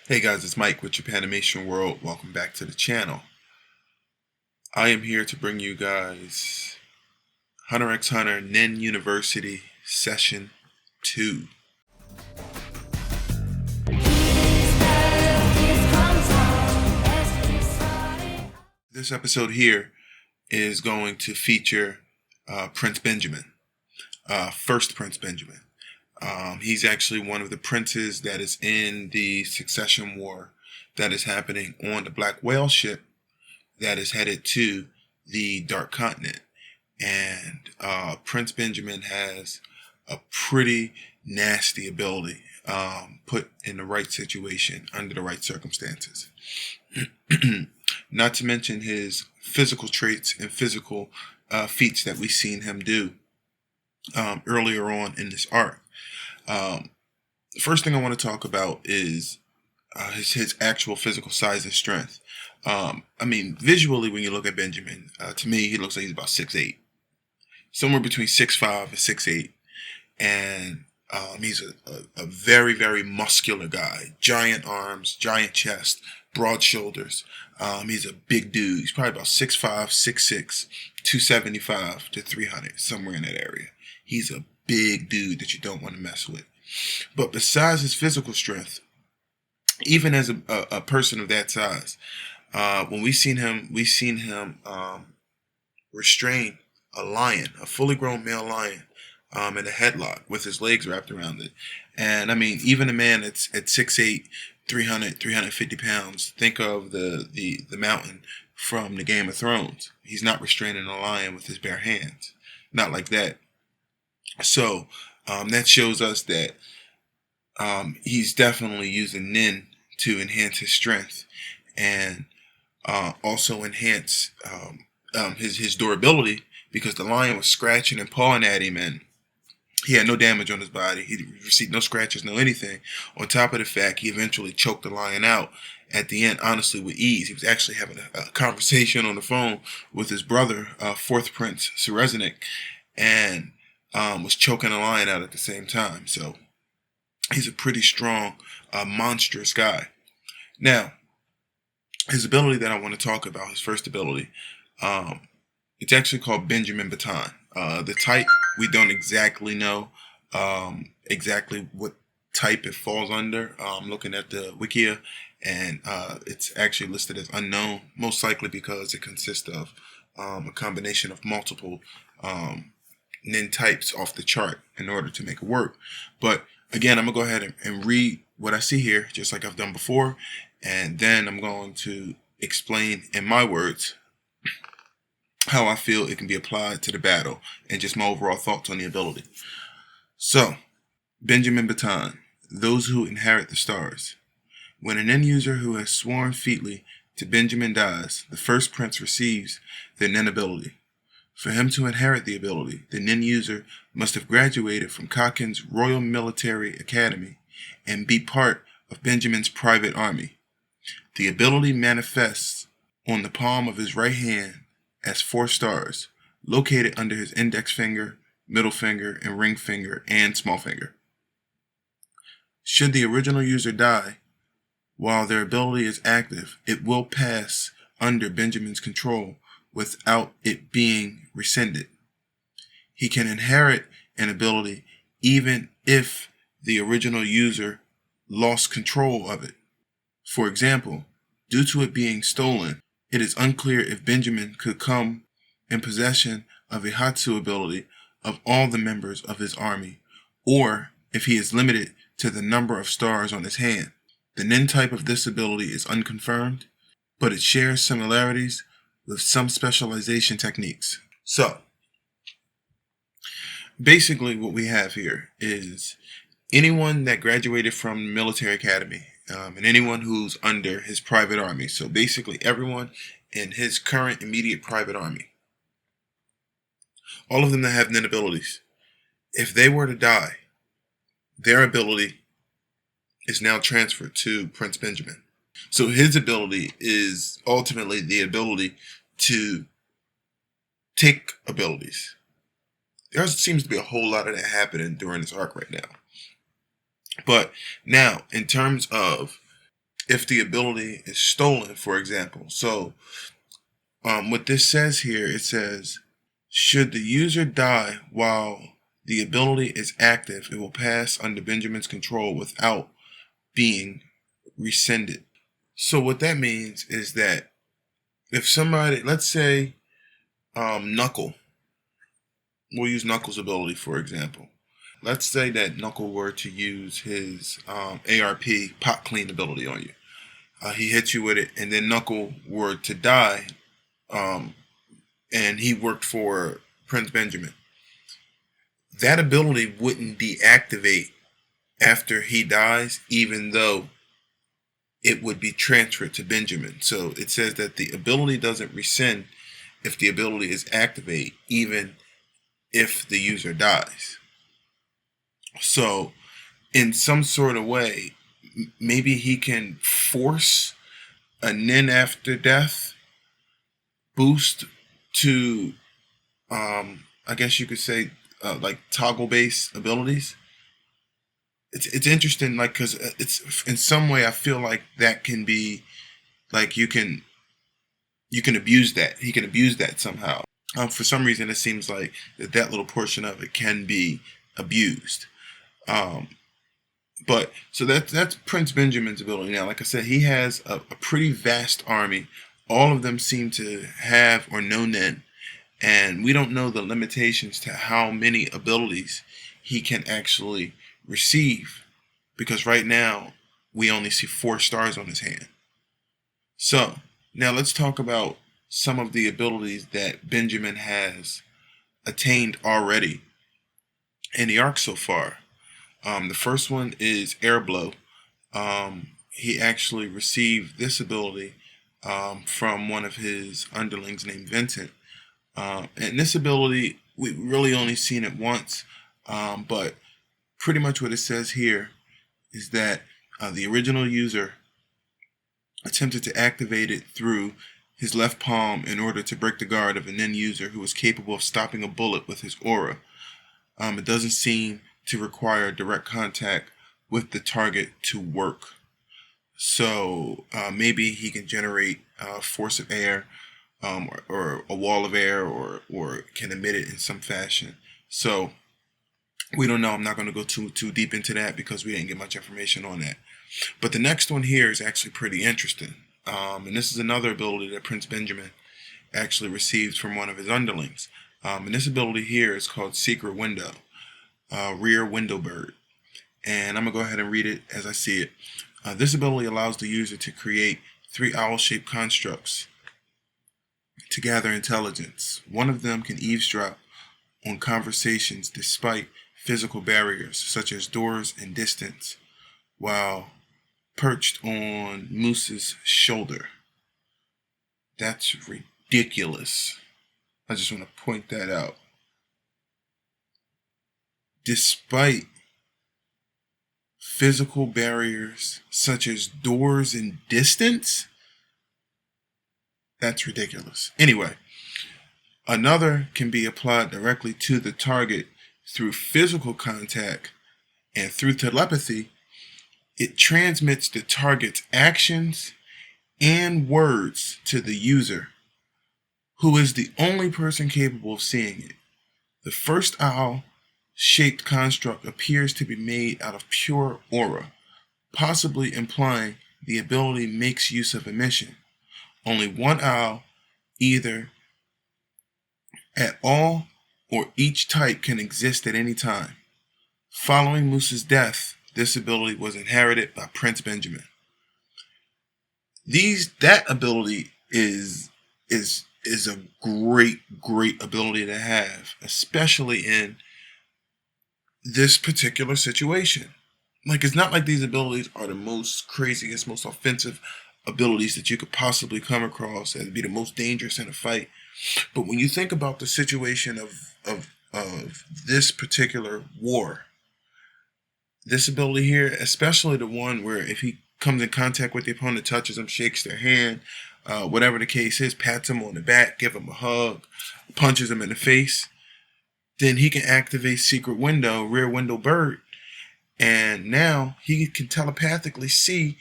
Hey guys, it's Mike with Japanimation World. Welcome back to the channel. I am here to bring you guys Hunter x Hunter Nin University Session 2. This episode here is going to feature Prince Benjamin, first Prince Benjamin. He's actually one of the princes that is in the succession war that is happening on the Black Whale ship that is headed to the Dark Continent. And Prince Benjamin has a pretty nasty ability put in the right situation under the right circumstances. Not to mention his physical traits and physical feats that we've seen him do earlier on in this arc. The first thing I want to talk about is his actual physical size and strength. Visually, when you look at Benjamin, to me, he looks like he's about 6'8", somewhere between 6'5" and 6'8", and he's a very, very muscular guy. Giant arms, giant chest, broad shoulders. He's a big dude. He's probably about 6'5", 6'6", 275 to 300, somewhere in that area. He's a big dude that you don't want to mess with. But besides his physical strength, even as a person of that size, when we've seen him restrain a lion, a fully grown male lion, in a headlock with his legs wrapped around it. And I mean, even a man that's at 6'8", 300, 350 pounds, think of the mountain from the Game of Thrones. He's not restraining a lion with his bare hands. Not like that. So that shows us that he's definitely using Nin to enhance his strength and also enhance his durability, because the lion was scratching and pawing at him and he had no damage on his body. He received no scratches, no anything. On top of the fact, he eventually choked the lion out at the end, honestly, with ease. He was actually having a conversation on the phone with his brother, fourth Prince Sereznik, and was choking the lion out at the same time. So he's a pretty strong, monstrous guy. Now, his ability that I want to talk about, his first ability, it's actually called Benjamin Baton. The type, we don't exactly know exactly what type it falls under. I'm looking at the Wikia, and it's actually listed as unknown, most likely because it consists of a combination of multiple Nin types off the chart in order to make it work. But again, I'm going to go ahead and read what I see here, just like I've done before, and then I'm going to explain in my words how I feel it can be applied to the battle and just my overall thoughts on the ability. So, Benjamin Baton, those who inherit the stars. When an end user who has sworn featly to Benjamin dies, the first prince receives the Nin ability. For him to inherit the ability, the Nin user must have graduated from Kakin's Royal Military Academy and be part of Benjamin's private army. The ability manifests on the palm of his right hand as 4 stars, located under his index finger, middle finger, and ring finger, and small finger. Should the original user die while their ability is active, it will pass under Benjamin's control without it being rescinded. He can inherit an ability even if the original user lost control of it. For example, due to it being stolen, it is unclear if Benjamin could come in possession of a Hatsu ability of all the members of his army, or if he is limited to the number of stars on his hand. The Nin type of this ability is unconfirmed, but it shares similarities with some specialization techniques. So, basically what we have here is anyone that graduated from the military academy, and anyone who's under his private army. So basically everyone in his current immediate private army. All of them that have Nin abilities. If they were to die, their ability is now transferred to Prince Benjamin. So his ability is ultimately the ability to take abilities. There seems to be a whole lot of that happening during this arc right now. But now, in terms of if the ability is stolen, for example. So what this says here, it says, should the user die while the ability is active, it will pass under Benjamin's control without being rescinded. So what that means is that if somebody, let's say Knuckle, we'll use Knuckle's ability for example. Let's say that Knuckle were to use his ARP pot clean ability on you. He hits you with it, and then Knuckle were to die, and he worked for Prince Benjamin. That ability wouldn't deactivate after he dies, even though it would be transferred to Benjamin. So it says that the ability doesn't rescind if the ability is activated, even if the user dies. So in some sort of way, maybe he can force a nin after death boost to, I guess you could say, like toggle based abilities. It's interesting, like, because it's in some way I feel like that can be like you can abuse that. He can abuse that somehow. For some reason, it seems like that little portion of it can be abused. But so that's Prince Benjamin's ability. Now, like I said, he has a pretty vast army. All of them seem to have or know Nen, and we don't know the limitations to how many abilities he can actually receive, because right now we only see 4 stars on his hand. So now let's talk about some of the abilities that Benjamin has attained already in the arc so far. The first one is Air Blow. He actually received this ability from one of his underlings named Vincent. And this ability, we've really only seen it once, but pretty much what it says here is that the original user attempted to activate it through his left palm in order to break the guard of an end user who was capable of stopping a bullet with his aura. It doesn't seem to require direct contact with the target to work. So maybe he can generate a force of air, or a wall of air, or can emit it in some fashion. So we don't know. I'm not going to go too deep into that because we didn't get much information on that. But the next one here is actually pretty interesting. And this is another ability that Prince Benjamin actually received from one of his underlings. And this ability here is called Secret Window, Rear Window Bird. And I'm going to go ahead and read it as I see it. This ability allows the user to create 3 owl-shaped constructs to gather intelligence. One of them can eavesdrop on conversations despite physical barriers such as doors and distance, while perched on Moose's shoulder. That's ridiculous. I just want to point that out. Despite physical barriers such as doors and distance? That's ridiculous. Anyway, another can be applied directly to the target through physical contact, and through telepathy, it transmits the target's actions and words to the user, who is the only person capable of seeing it. The first owl-shaped construct appears to be made out of pure aura, possibly implying the ability makes use of emission. Only one owl, either at all or each type, can exist at any time. Following Moose's death, this ability was inherited by Prince Benjamin. That ability is a great ability to have, especially in this particular situation. Like, it's not like these abilities are the most craziest, most offensive abilities that you could possibly come across and be the most dangerous in a fight. But when you think about the situation of this particular war, this ability here, especially the one where if he comes in contact with the opponent, touches them, shakes their hand, whatever the case is, pats them on the back, give them a hug, punches them in the face, then he can activate Secret Window, Rear Window Bird, and now he can telepathically see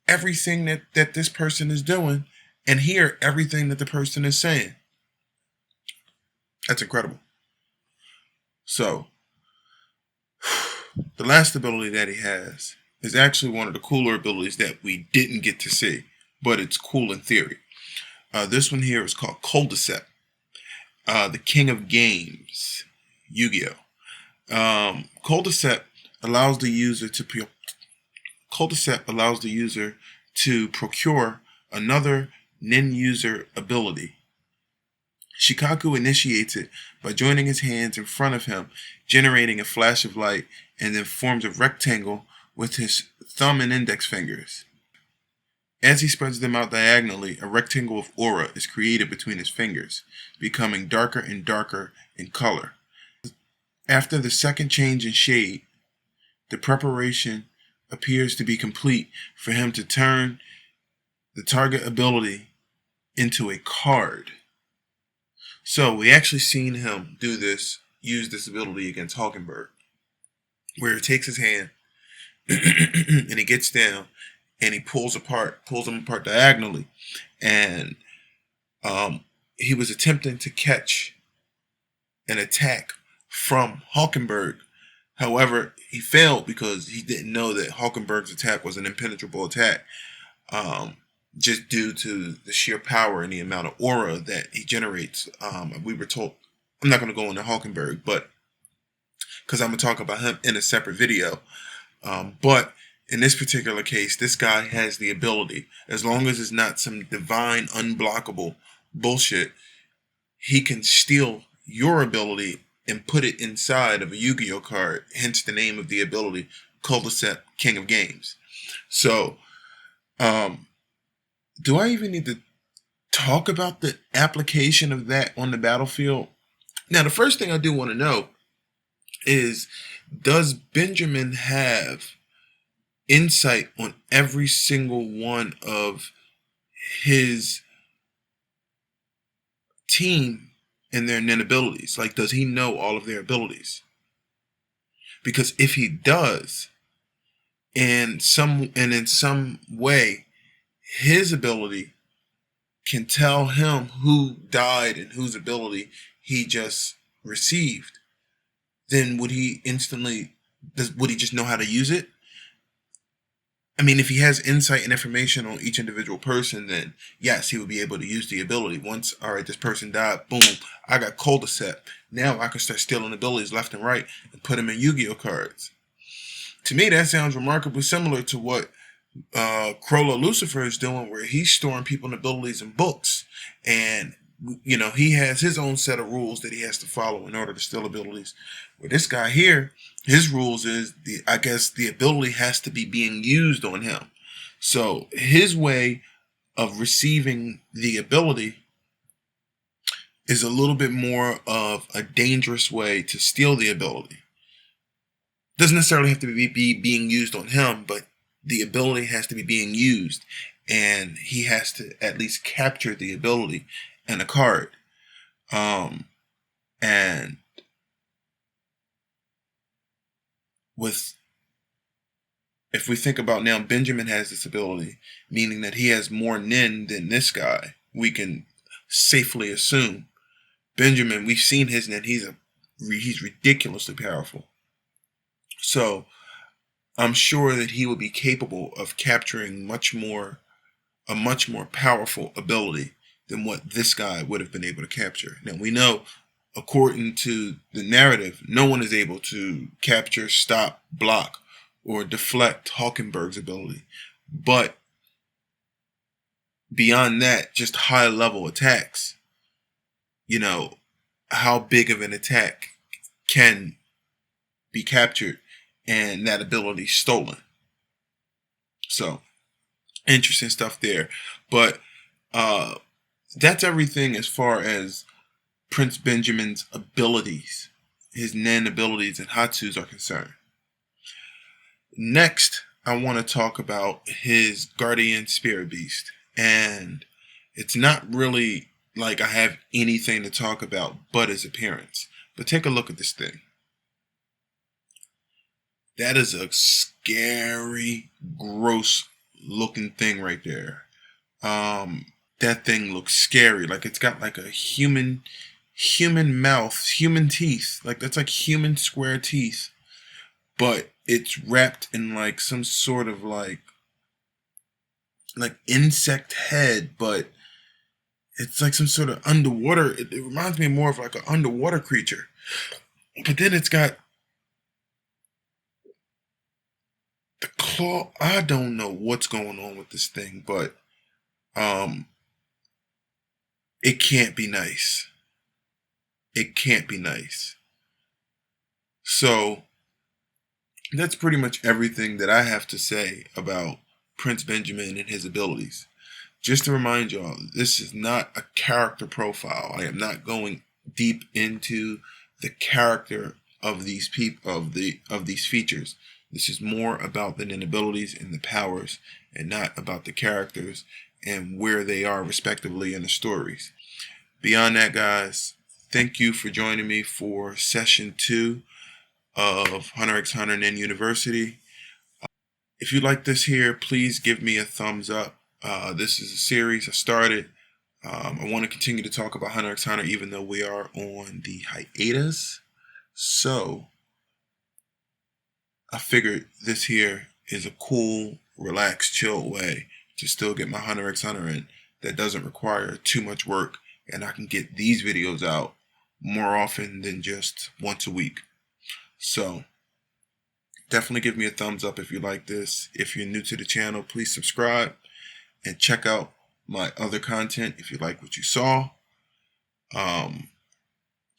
everything that this person is doing and hear everything that the person is saying. That's incredible. So, the last ability that he has is actually one of the cooler abilities that we didn't get to see, but it's cool in theory. This one here is called Cul-de-sac, the King of Games, Yu-Gi-Oh. Cul-de-sac allows the user to procure another nin user ability. Shikaku initiates it by joining his hands in front of him, generating a flash of light, and then forms a rectangle with his thumb and index fingers. As he spreads them out diagonally, a rectangle of aura is created between his fingers, becoming darker and darker in color. After the second change in shade, the preparation appears to be complete for him to turn the target ability into a card. So we actually seen him use this ability against Hulkenberg, where he takes his hand and he gets down and he pulls them apart diagonally, and he was attempting to catch an attack from Hulkenberg. However, he failed because he didn't know that Hulkenberg's attack was an impenetrable attack, just due to the sheer power and the amount of aura that he generates. We were told, I'm not going to go into Hulkenberg, but because I'm going to talk about him in a separate video. But in this particular case, this guy has the ability, as long as it's not some divine unblockable bullshit, he can steal your ability and put it inside of a Yu-Gi-Oh card, hence the name of the ability, Cul-de-sac, King of Games. So, do I even need to talk about the application of that on the battlefield? Now, the first thing I do want to know is, does Benjamin have insight on every single one of his team and their nin abilities? Like, does he know all of their abilities? Because if he does, in some way, his ability can tell him who died and whose ability he just received, then would he just know how to use it? I mean, if he has insight and information on each individual person, then yes, he would be able to use the ability. Once, all right, this person died, boom, I got cul-de-sac. Now I can start stealing abilities left and right and put them in Yu-Gi-Oh cards. To me, that sounds remarkably similar to what Crollo Lucifer is doing, where he's storing people's abilities in books, and he has his own set of rules that he has to follow in order to steal abilities. With this guy here, his rules is the ability has to be being used on him. So his way of receiving the ability is a little bit more of a dangerous way to steal the ability. Doesn't necessarily have to be being used on him, but the ability has to be being used, and he has to at least capture the ability in a card. And if we think about now, Benjamin has this ability, meaning that he has more nin than this guy. We can safely assume Benjamin, we've seen his nin, he's ridiculously powerful. So I'm sure that he would be capable of capturing a much more powerful ability than what this guy would have been able to capture. Now, we know, according to the narrative, no one is able to capture, stop, block, or deflect Hulkenberg's ability. But beyond that, just high-level attacks, how big of an attack can be captured and that ability stolen. So, interesting stuff there. But that's everything as far as Prince Benjamin's abilities, his nin abilities and Hatsus are concerned. Next, I want to talk about his guardian spirit beast. And it's not really like I have anything to talk about but his appearance. But take a look at this thing. That is a scary, gross looking thing right there. That thing looks scary. Like it's got like a human mouth, human teeth. Like that's like human square teeth. But it's wrapped in like some sort of like insect head, but it's like some sort of underwater. It reminds me more of like an underwater creature. But then it's got the claw. I don't know what's going on with this thing, but um, it can't be nice. It can't be nice. So that's pretty much everything that I have to say about Prince Benjamin and his abilities. Just to remind y'all, this is not a character profile. I am not going deep into the character of these of these features. This is more about the abilities and the powers, and not about the characters and where they are respectively in the stories. Beyond that, guys, thank you for joining me for session 2 of Hunter x Hunter Nen University. If you like this here, please give me a thumbs up. This is a series I started. I want to continue to talk about Hunter x Hunter even though we are on the hiatus. So I figured this here is a cool, relaxed, chill way to still get my Hunter x Hunter in that doesn't require too much work, and I can get these videos out more often than just once a week. So definitely give me a thumbs up if you like this. If you're new to the channel, please subscribe and check out my other content if you like what you saw.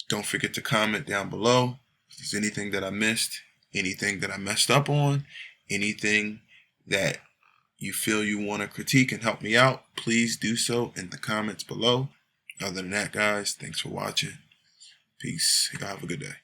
Don't forget to comment down below if there's anything that I missed, anything that I messed up on, anything that you feel you want to critique and help me out. Please do so in the comments below. Other than that, guys, thanks for watching. Peace. Y'all have a good day.